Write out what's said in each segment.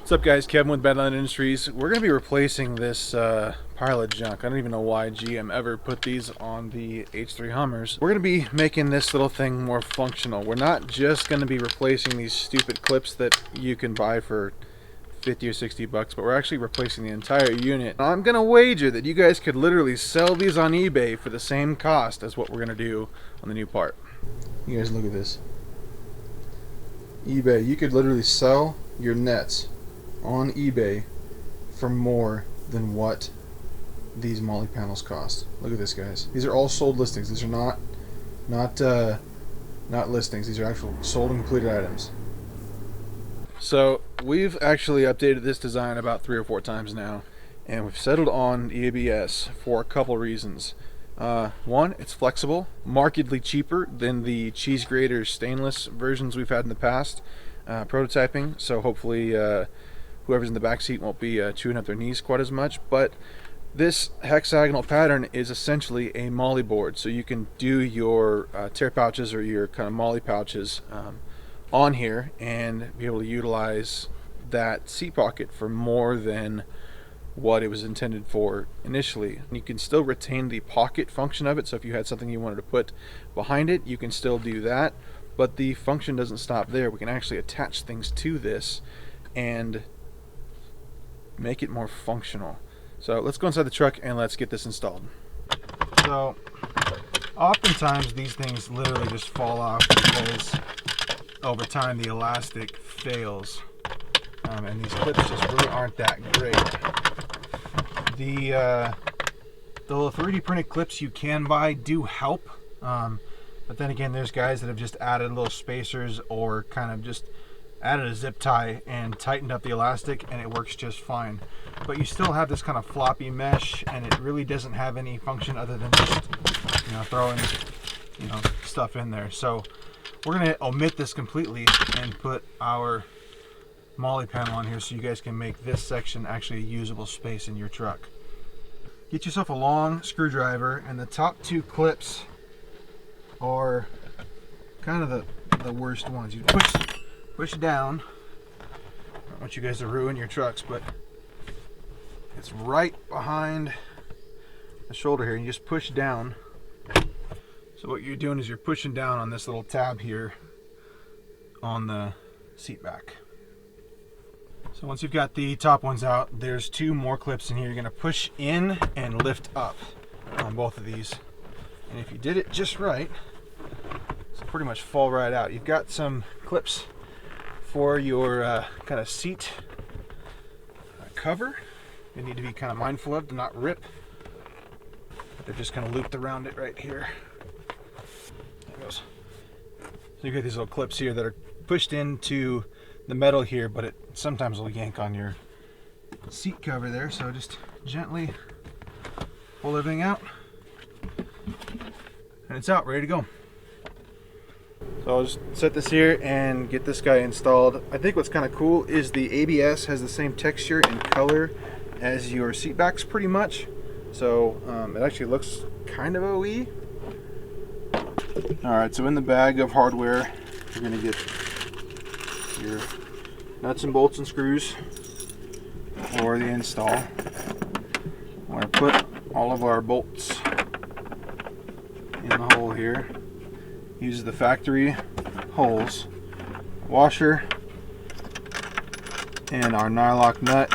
What's up guys, Kevin with Badland Industries. We're going to be replacing this pile of junk. I don't even know why GM ever put these on the H3 Hummers. We're going to be making this little thing more functional. We're not just going to be replacing these stupid clips that you can buy for 50 or 60 bucks, but we're actually replacing the entire unit. I'm going to wager that you guys could literally sell these on eBay for the same cost as what we're going to do on the new part. You guys look at this. eBay, you could literally sell your nets on eBay for more than what these MOLLE panels cost. Look at this, guys. These are all sold listings. These are not listings. These are actual sold and completed items. So we've actually updated this design about 3 or 4 times now, and we've settled on ABS for a couple reasons. One, it's flexible, markedly cheaper than the cheese grater stainless versions we've had in the past, prototyping, so hopefully whoever's in the back seat won't be chewing up their knees quite as much. But this hexagonal pattern is essentially a MOLLE board, so you can do your tear pouches or your kind of MOLLE pouches on here and be able to utilize that seat pocket for more than what it was intended for initially. You can still retain the pocket function of it, so if you had something you wanted to put behind it, you can still do that, but the function doesn't stop there. We can actually attach things to this and make it more functional. So let's go inside the truck and let's get this installed. So oftentimes these things literally just fall off because over time the elastic fails, and these clips just really aren't that great. The little 3D printed clips you can buy do help, but then again, there's guys that have just added little spacers or kind of just added a zip tie and tightened up the elastic, and it works just fine. But you still have this kind of floppy mesh, and it really doesn't have any function other than just, throwing, stuff in there. So we're gonna omit this completely and put our MOLLE panel on here so you guys can make this section actually a usable space in your truck. Get yourself a long screwdriver, and the top 2 clips are kind of the worst ones. You push down. I don't want you guys to ruin your trucks, but it's right behind the shoulder here. You just push down. So what you're doing is you're pushing down on this little tab here on the seat back. So once you've got the top ones out, there's 2 more clips in here. You're going to push in and lift up on both of these. And if you did it just right, it'll pretty much fall right out. You've got some clips for your kind of seat cover. You need to be kind of mindful of to not rip. They're just kind of looped around it right here. There it goes. So you got these little clips here that are pushed into the metal here, but it sometimes will yank on your seat cover there. So just gently pull everything out, and it's out, ready to go. So I'll just set this here and get this guy installed. I think what's kind of cool is the ABS has the same texture and color as your seat backs pretty much. So it actually looks kind of OE. Alright, so in the bag of hardware, you're going to get your nuts and bolts and screws for the install. We're going to put all of our bolts in the hole here. Use the factory holes, washer, and our nylock nut.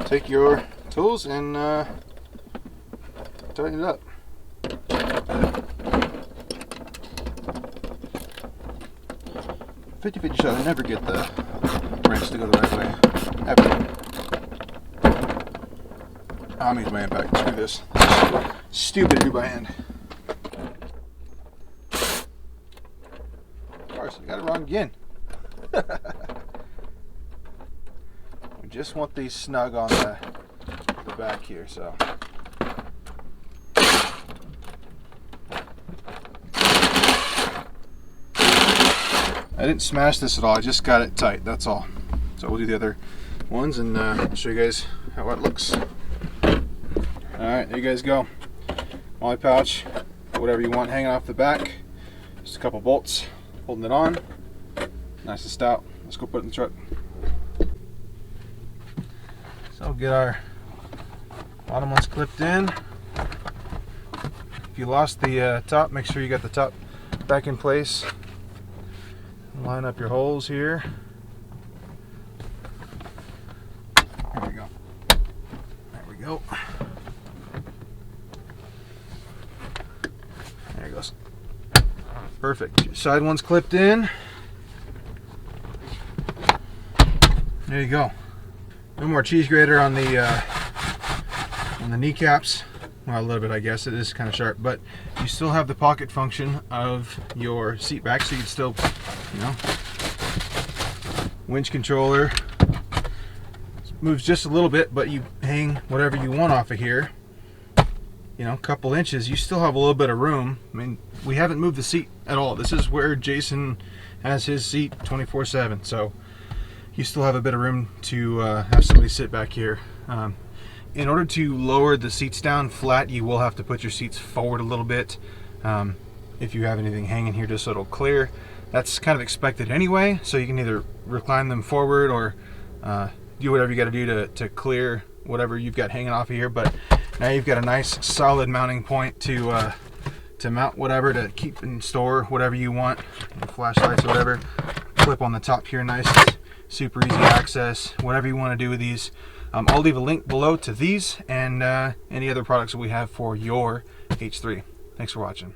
Take your tools and tighten it up. Fifty-50 shot. I never get the wrench to go the right way. Ever. I'm using my impact. Screw this. Stupid to do by hand. Of course, I got it wrong again. We just want these snug on the back here, so. I didn't smash this at all, I just got it tight, that's all. So we'll do the other ones and show you guys how it looks. Alright, there you guys go. MOLLE pouch, whatever you want hanging off the back. Just a couple bolts holding it on. Nice and stout. Let's go put it in the truck. So get our bottom ones clipped in. If you lost the top, make sure you got the top back in place. Line up your holes here. There we go. There we go. There it goes. Perfect. Your side one's clipped in. There you go. No more cheese grater on the kneecaps. Well, a little bit, I guess. It is kind of sharp, but you still have the pocket function of your seat back, so you can still, you know, winch controller. Moves just a little bit, but you hang whatever you want off of here. You know, a couple inches, you still have a little bit of room. I mean, we haven't moved the seat at all. This is where Jason has his seat 24/7, so you still have a bit of room to have somebody sit back here. In order to lower the seats down flat, you will have to put your seats forward a little bit. If you have anything hanging here, just so it'll clear. That's kind of expected anyway, so you can either recline them forward or do whatever you got to do to clear whatever you've got hanging off of here. But now you've got a nice solid mounting point to mount whatever, to keep and store whatever you want, flashlights or whatever. Clip on the top here, nice, super easy access, whatever you want to do with these. I'll leave a link below to these and any other products that we have for your H3. Thanks for watching.